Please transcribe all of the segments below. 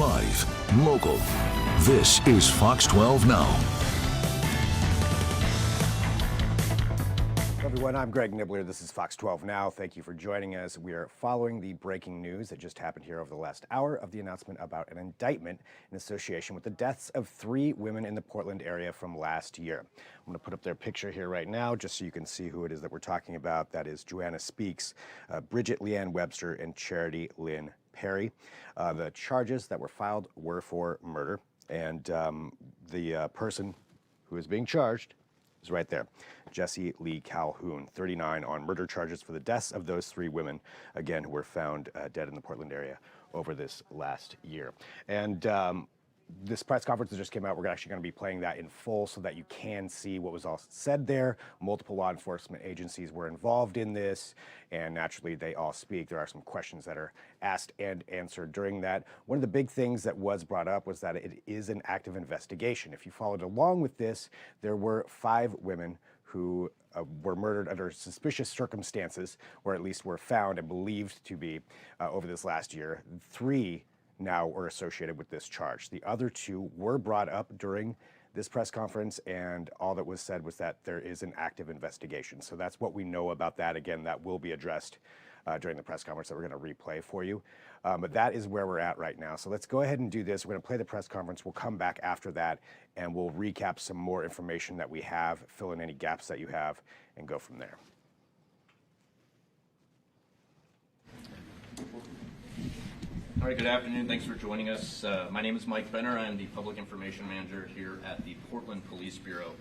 Live, local. This is Fox 12 Now. Everyone, I'm Greg Nibbler. This is Fox 12 Now. Thank you for joining us. We are following the breaking news that just happened here over the last hour of the announcement about an indictment in association with the deaths of 3 women in the Portland area from last year. I'm going to put up their picture here right now just so you can see who it is that we're talking about. That is Joanna Speaks, Bridget Leanne Webster, and Charity Lynn Perry. The charges that were filed were for murder, and the person who is being charged is right there. Jesse Lee Calhoun, 39, on murder charges for the deaths of those 3 women, again, who were found dead in the Portland area over this last year. And this press conference that just came out, we're actually going to be playing that in full so that you can see what was all said there. Multiple law enforcement agencies were involved in this, and naturally they all speak. There are some questions that are asked and answered during that. One of the big things that was brought up was that it is an active investigation. If you followed along with this, there were 5 women who were murdered under suspicious circumstances, or at least were found and believed to be over this last year. 3 now were associated with this charge. The other 2 were brought up during this press conference, and all that was said was that there is an active investigation. So that's what we know about that. Again, that will be addressed during the press conference that we're going to replay for you. But that is where we're at right now. So let's go ahead and do this. We're going to play the press conference. We'll come back after that, and we'll recap some more information that we have, fill in any gaps that you have, and go from there. All right, good afternoon. Thanks for joining us. My name is Mike Benner. I am the Public Information Manager here at the Portland Police Bureau.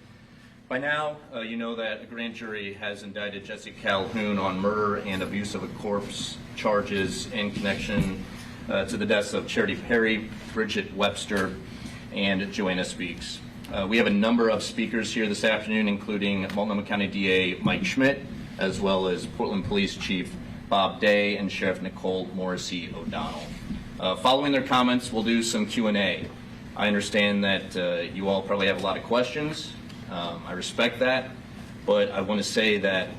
By now, you know that a grand jury has indicted Jesse Calhoun on murder and abuse of a corpse charges in connection to the deaths of Charity Perry, Bridget Webster, and Joanna Speaks. We have a number of speakers here this afternoon, including Multnomah County DA Mike Schmidt, as well as Portland Police Chief Bob Day and Sheriff Nicole Morrissey O'Donnell. Following their comments, we'll do some Q&A. I understand that you all probably have a lot of questions. I respect that, but I want to say that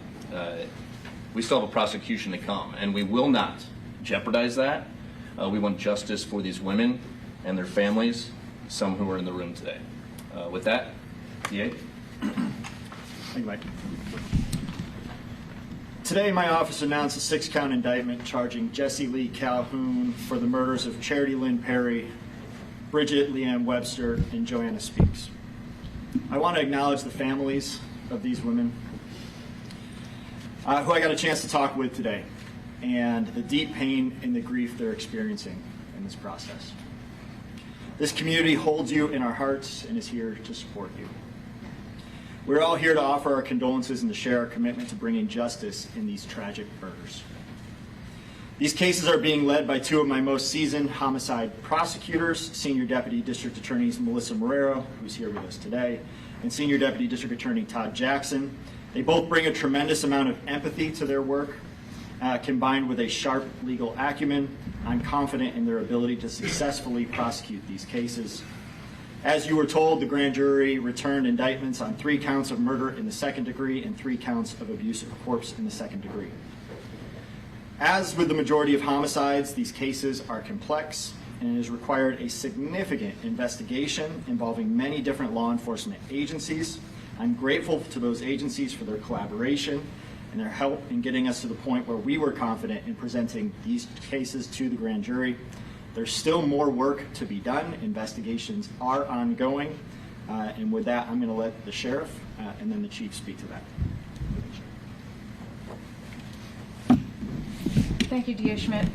we still have a prosecution to come, and we will not jeopardize that. We want justice for these women and their families, some who are in the room today. With that, DA. Thank you, Mike. Today, my office announced a 6-count indictment charging Jesse Lee Calhoun for the murders of Charity Lynn Perry, Bridget Leanne Webster, and Joanna Speaks. I want to acknowledge the families of these women who I got a chance to talk with today, and the deep pain and the grief they're experiencing in this process. This community holds you in our hearts and is here to support you. We're all here to offer our condolences and to share our commitment to bringing justice in these tragic murders. These cases are being led by 2 of my most seasoned homicide prosecutors, Senior Deputy District Attorneys Melissa Marrero, who's here with us today, and Senior Deputy District Attorney Todd Jackson. They both bring a tremendous amount of empathy to their work, combined with a sharp legal acumen. I'm confident in their ability to successfully prosecute these cases. As you were told, the grand jury returned indictments on 3 counts of murder in the 2nd degree and 3 counts of abuse of a corpse in the 2nd degree. As with the majority of homicides, these cases are complex, and it has required a significant investigation involving many different law enforcement agencies. I'm grateful to those agencies for their collaboration and their help in getting us to the point where we were confident in presenting these cases to the grand jury. There's still more work to be done. Investigations are ongoing. And with that, I'm going to let the sheriff and then the chief speak to that. Thank you, DA Schmidt.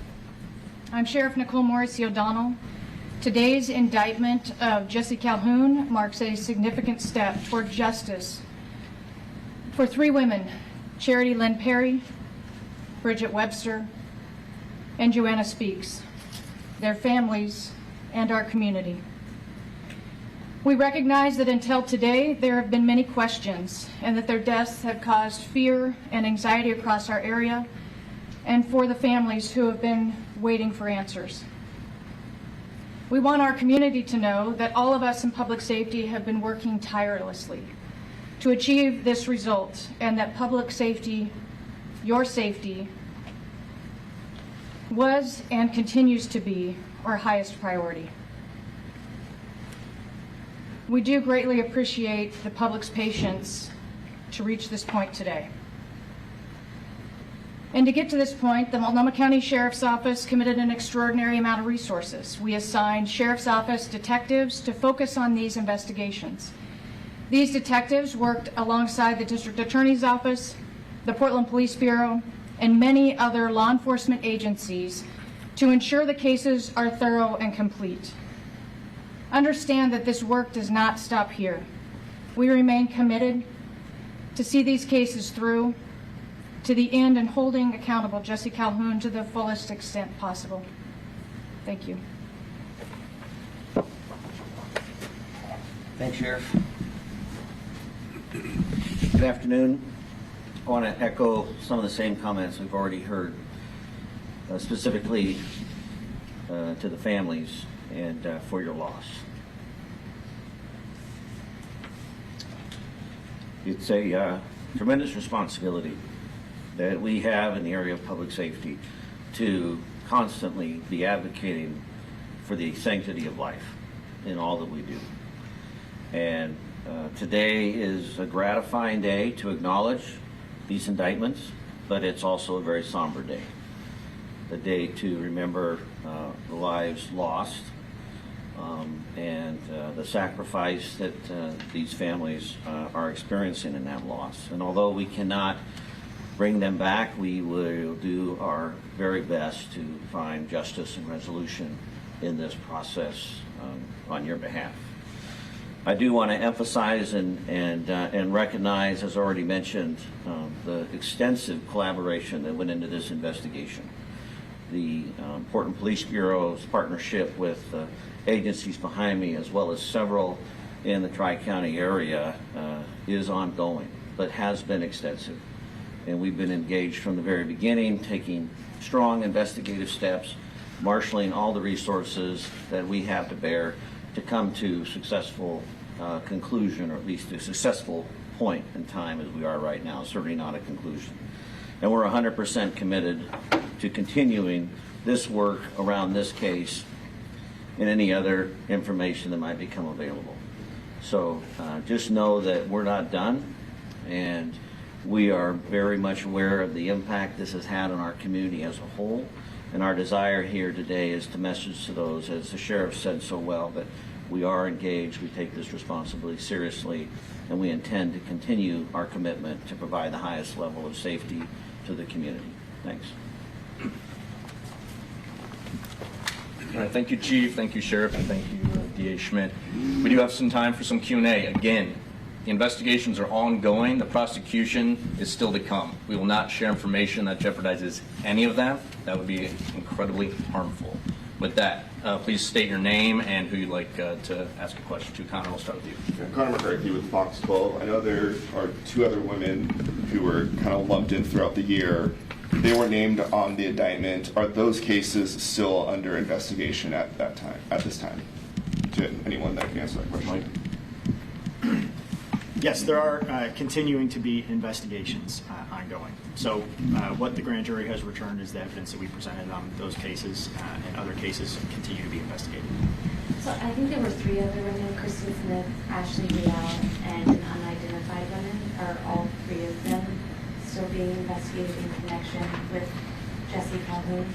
I'm Sheriff Nicole Morrissey O'Donnell. Today's indictment of Jesse Calhoun marks a significant step toward justice for 3 women, Charity Lynn Perry, Bridget Webster, and Joanna Speaks, their families, and our community. We recognize that until today, there have been many questions and that their deaths have caused fear and anxiety across our area and for the families who have been waiting for answers. We want our community to know that all of us in public safety have been working tirelessly to achieve this result, and that public safety, your safety, was and continues to be our highest priority. We do greatly appreciate the public's patience to reach this point today. And to get to this point, the Multnomah County Sheriff's Office committed an extraordinary amount of resources. We assigned Sheriff's Office detectives to focus on these investigations. These detectives worked alongside the District Attorney's Office, the Portland Police Bureau, and many other law enforcement agencies to ensure the cases are thorough and complete. Understand that this work does not stop here. We remain committed to see these cases through to the end and holding accountable Jesse Calhoun to the fullest extent possible. Thank you. Thanks, Sheriff. Good afternoon. I want to echo some of the same comments we've already heard, specifically to the families and for your loss. It's a tremendous responsibility that we have in the area of public safety to constantly be advocating for the sanctity of life in all that we do. And today is a gratifying day to acknowledge these indictments, but it's also a very somber day. A day to remember the lives lost and the sacrifice that these families are experiencing in that loss. And although we cannot bring them back, we will do our very best to find justice and resolution in this process on your behalf. I do want to emphasize and recognize, as already mentioned, the extensive collaboration that went into this investigation. The Portland Police Bureau's partnership with agencies behind me, as well as several in the Tri-County area, is ongoing, but has been extensive. And we've been engaged from the very beginning, taking strong investigative steps, marshaling all the resources that we have to bear to come to successful conclusion, or at least a successful point in time as we are right now, certainly not a conclusion. And we're 100% committed to continuing this work around this case and any other information that might become available. So just know that we're not done, and we are very much aware of the impact this has had on our community as a whole. And our desire here today is to message to those, as the sheriff said so well, that we are engaged, we take this responsibility seriously, and we intend to continue our commitment to provide the highest level of safety to the community. Thanks. All right, thank you, Chief. Thank you, Sheriff, and thank you, DA Schmidt. We do have some time for some Q&A. Again, the investigations are ongoing. The prosecution is still to come. We will not share information that jeopardizes any of them. That would be incredibly harmful. With that, please state your name and who you'd like to ask a question to. Connor, we'll start with you. Connor McCarthy with Fox 12. I know there are two other women who were kind of lumped in throughout the year. They were named on the indictment. Are those cases still under investigation at this time? To anyone that can answer that question. Yes, there are continuing to be investigations ongoing. So what the grand jury has returned is the evidence that we presented on those cases, and other cases continue to be investigated. So I think there were three other women, Kristen Smith, Ashley Real, and an unidentified woman. Are all three of them still being investigated in connection with Jesse Calhoun?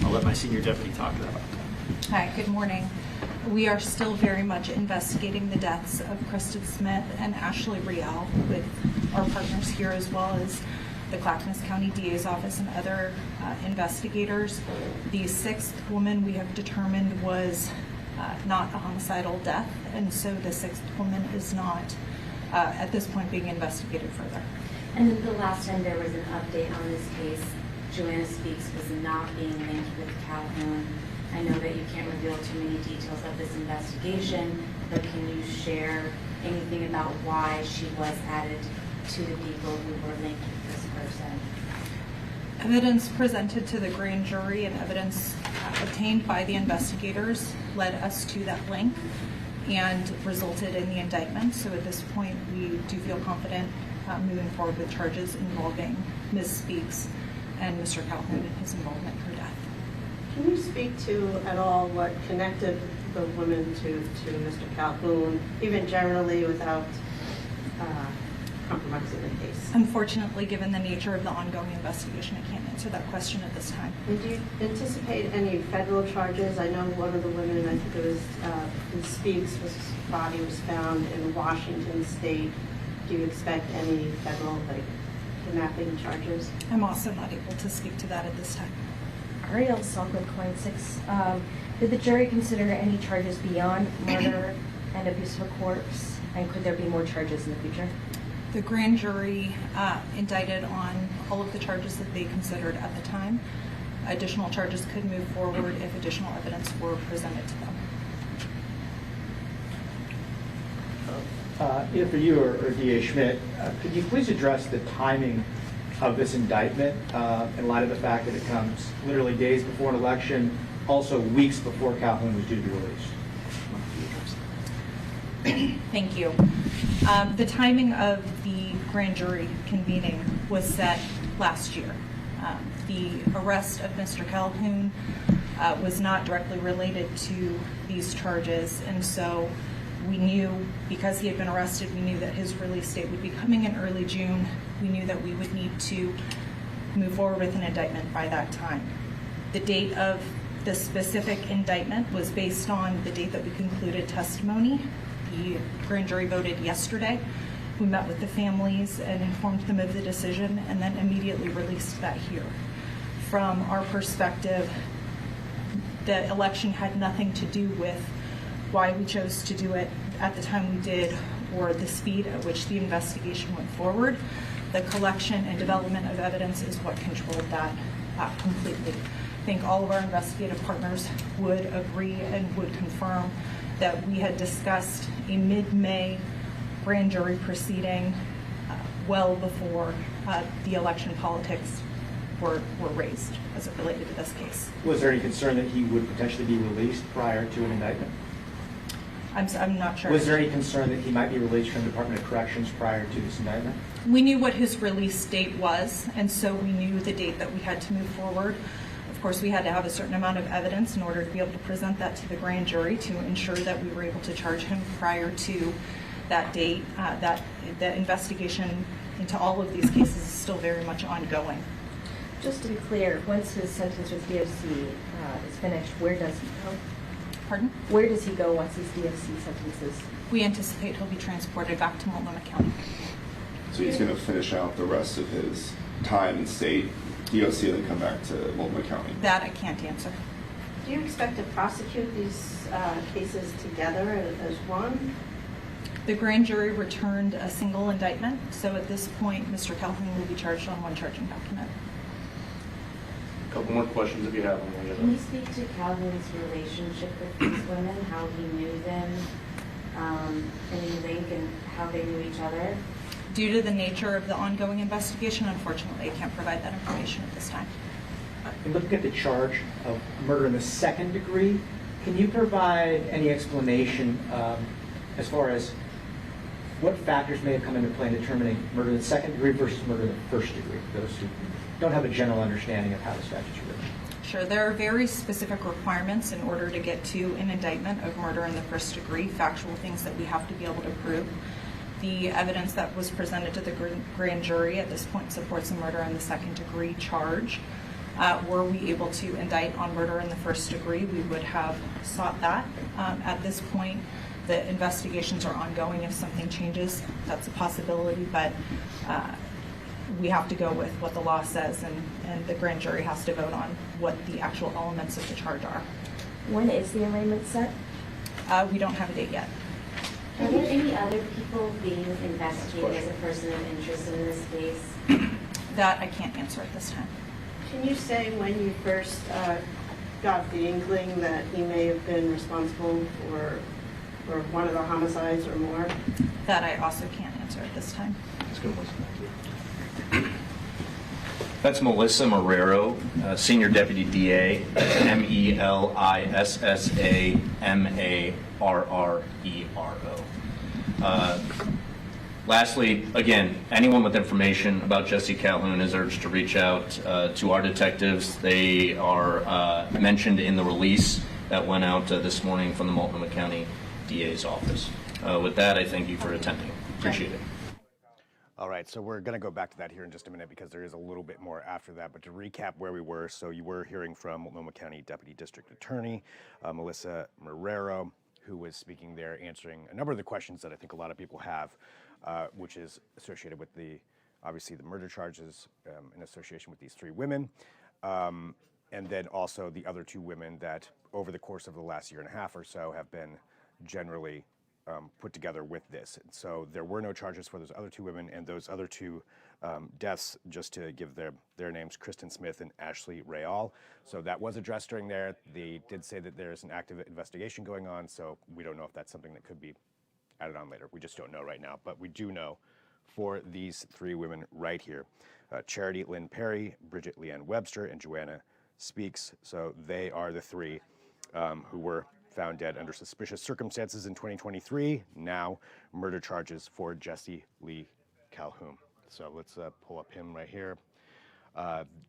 I'll let my senior deputy talk about that. Hi, good morning. We are still very much investigating the deaths of Kristen Smith and Ashley Real with our partners here, as well as the Clackamas County DA's office and other investigators. The sixth woman we have determined was not a homicidal death, and so the sixth woman is not at this point being investigated further. And then the last time there was an update on this case, Joanna Speaks was not being linked with Calhoun. I know that you can't reveal too many details of this investigation, but can you share anything about why she was added to the people who were linked with this person? Evidence presented to the grand jury and evidence obtained by the investigators led us to that link and resulted in the indictment. So at this point, we do feel confident moving forward with charges involving Ms. Speaks and Mr. Calhoun and his involvement in her death. Can you speak to at all what connected the women to Mr. Calhoun, even generally without compromising the case? Unfortunately, given the nature of the ongoing investigation, I can't answer that question at this time. And do you anticipate any federal charges? I know one of the women, I think it was in Speaks, his body was found in Washington State. Do you expect any federal, kidnapping charges? I'm also not able to speak to that at this time. Ariel Salkwood, Coin 6. Did the jury consider any charges beyond murder and abuse of a corpse? And could there be more charges in the future? The grand jury indicted on all of the charges that they considered at the time. Additional charges could move forward if additional evidence were presented to them. Either for you or DA Schmidt, could you please address the timing of this indictment in light of the fact that it comes literally days before an election, also weeks before Calhoun was due to be released? Thank you. The timing of the grand jury convening was set last year. The arrest of Mr. Calhoun was not directly related to these charges, and so we knew, because he had been arrested, we knew that his release date would be coming in early June. We knew that we would need to move forward with an indictment by that time. The date of the specific indictment was based on the date that we concluded testimony. The grand jury voted yesterday. We met with the families and informed them of the decision, and then immediately released that here. From our perspective, the election had nothing to do with why we chose to do it at the time we did, or the speed at which the investigation went forward. The collection and development of evidence is what controlled that completely. I think all of our investigative partners would agree and would confirm that we had discussed a mid-May grand jury proceeding well before the election politics were raised as it related to this case. Was there any concern that he would potentially be released prior to an indictment? I'm not sure. Was there any concern that he might be released from the Department of Corrections prior to this indictment? We knew what his release date was, and so we knew the date that we had to move forward. Of course, we had to have a certain amount of evidence in order to be able to present that to the grand jury to ensure that we were able to charge him prior to that date. That the investigation into all of these cases is still very much ongoing. Just to be clear, once his sentence with DFC is finished, where does he go? Pardon? Where does he go once his DFC sentence is? We anticipate he'll be transported back to Multnomah County. So he's going to finish out the rest of his time in state, DOC, and then come back to Multnomah County? That I can't answer. Do you expect to prosecute these cases together as one? The grand jury returned a single indictment, so at this point, Mr. Calhoun will be charged on one charging document. A couple more questions if you have them. Can you speak to Calhoun's relationship with these women, how he knew them, any link and how they knew each other? Due to the nature of the ongoing investigation, unfortunately, I can't provide that information at this time. In looking at the charge of murder in the second degree, can you provide any explanation as far as what factors may have come into play in determining murder in the second degree versus murder in the first degree, those who don't have a general understanding of how the statutes are written? Sure, there are very specific requirements in order to get to an indictment of murder in the first degree, factual things that we have to be able to prove. The evidence that was presented to the grand jury at this point supports a murder in the second degree charge. Were we able to indict on murder in the first degree, we would have sought that. At this point, the investigations are ongoing. If something changes, that's a possibility, but we have to go with what the law says, and the grand jury has to vote on what the actual elements of the charge are. When is the arraignment set? We don't have a date yet. Are there any other people being investigated as a person of interest in this case? That I can't answer at this time. Can you say when you first got the inkling that he may have been responsible for one of the homicides or more? That I also can't answer at this time. Let's go, Melissa. Thank you. That's Melissa Marrero, Senior Deputy DA. That's Melissa Marrero. Lastly, again, anyone with information about Jesse Calhoun is urged to reach out to our detectives. They are mentioned in the release that went out this morning from the Multnomah County DA's office. With that, I thank you for attending. Appreciate it. All right, so we're going to go back to that here in just a minute because there is a little bit more after that. But to recap where we were, so you were hearing from Multnomah County Deputy District Attorney Melissa Marrero, who was speaking there, answering a number of the questions that I think a lot of people have, which is associated with obviously the murder charges in association with these 3 women, and then also the other 2 women that over the course of the last year and a half or so have been generally put together with this. And so there were no charges for those other 2 women, and those other 2 deaths, just to give their names, Kristen Smith and Ashley Rayall. So that was addressed during there. They did say that there's an active investigation going on, so we don't know if that's something that could be added on later. We just don't know right now, but we do know for these 3 women right here, Charity Lynn Perry, Bridget Leanne Webster, and Joanna Speaks. So they are the 3 who were found dead under suspicious circumstances in 2023. Now, murder charges for Jesse Lee Calhoun. So let's pull up him right here,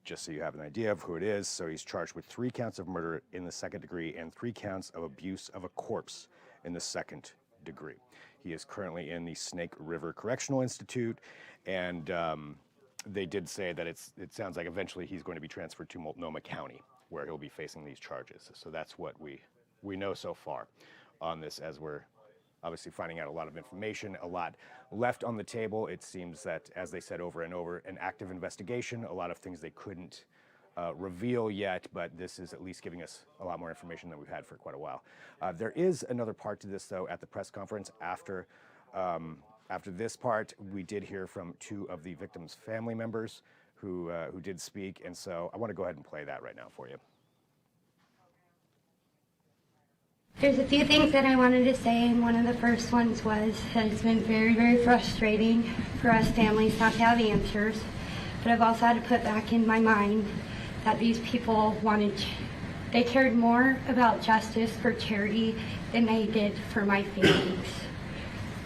just so you have an idea of who it is. So he's charged with 3 counts of murder in the 2nd degree and 3 counts of abuse of a corpse in the 2nd degree. He is currently in the Snake River Correctional Institute, and they did say that it sounds like eventually he's going to be transferred to Multnomah County, where he'll be facing these charges. So that's what we know so far on this, as we're obviously finding out a lot of information, a lot left on the table. It seems that, as they said over and over, an active investigation, a lot of things they couldn't reveal yet, but this is at least giving us a lot more information than we've had for quite a while. There is another part to this, though, at the press conference. After this part, we did hear from 2 of the victims' family members who did speak, and so I want to go ahead and play that right now for you. There's a few things that I wanted to say, and one of the first ones was that it's been very, very frustrating for us families not to have answers, but I've also had to put back in my mind that these people they cared more about justice for Charity than they did for my feelings.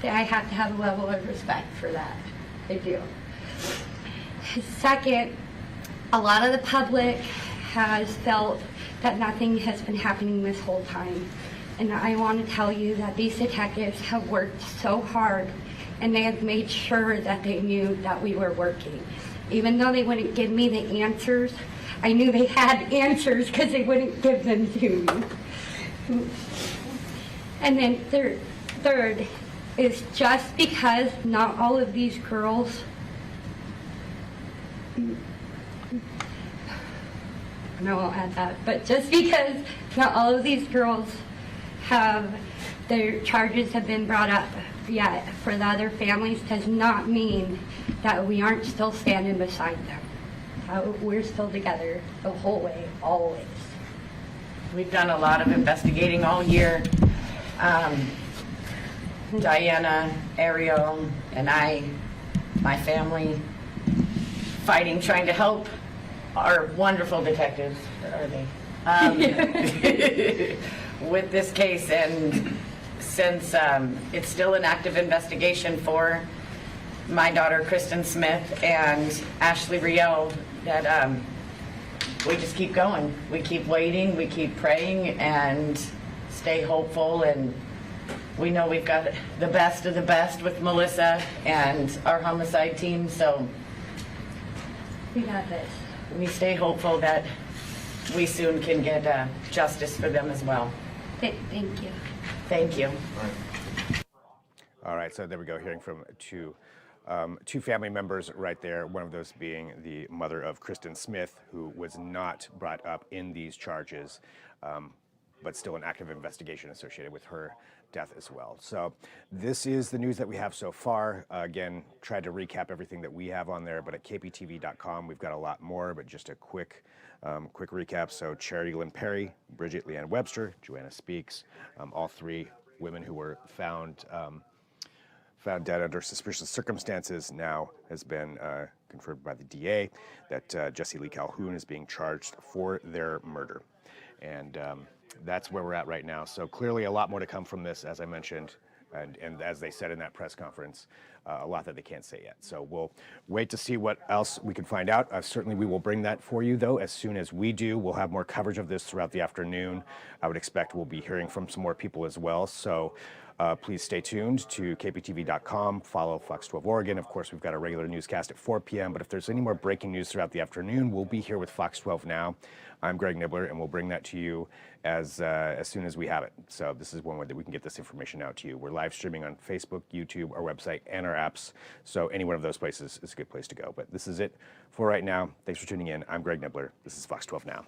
I have to have a level of respect for that. I do. Second, a lot of the public has felt that nothing has been happening this whole time. And I want to tell you that these detectives have worked so hard, and they have made sure that they knew that we were working. Even though they wouldn't give me the answers, I knew they had answers because they wouldn't give them to me. And then third is just because not all of these girls, no, I'll add that, but just because not all of these girls their charges have been brought up yet for the other families does not mean that we aren't still standing beside them. We're still together the whole way, always. We've done a lot of investigating all year. Diana, Ariel, and my family, fighting, trying to help our wonderful detectives, where are they? With this case, and since it's still an active investigation for my daughter Kristen Smith and Ashley Rayall, that we just keep going. We keep waiting, we keep praying, and stay hopeful. And we know we've got the best of the best with Melissa and our homicide team, so we got this. We stay hopeful that we soon can get justice for them as well. Thank you. Thank you. All right, so there we go, hearing from 2 family members right there, one of those being the mother of Kristen Smith, who was not brought up in these charges, but still an active investigation associated with her death as well. So this is the news that we have so far. Again, tried to recap everything that we have on there, but at kptv.com we've got a lot more, but just a quick recap. So Charity Lynn Perry, Bridget Leanne Webster, Joanna Speaks, all 3 women who were found dead under suspicious circumstances, now has been confirmed by the DA that Jesse Lee Calhoun is being charged for their murder. And that's where we're at right now. So clearly a lot more to come from this, as I mentioned. And as they said in that press conference, a lot that they can't say yet. So we'll wait to see what else we can find out. Certainly we will bring that for you, though, as soon as we do. We'll have more coverage of this throughout the afternoon. I would expect we'll be hearing from some more people as well. So please stay tuned to kptv.com. Follow Fox 12 Oregon. Of course, we've got a regular newscast at 4 p.m. But if there's any more breaking news throughout the afternoon, we'll be here with Fox 12 Now. I'm Greg Nibbler, and we'll bring that to you as soon as we have it. So this is one way that we can get this information out to you. We're live streaming on Facebook, YouTube, our website, and our apps. So any one of those places is a good place to go. But this is it for right now. Thanks for tuning in. I'm Greg Nibbler. This is Fox 12 Now.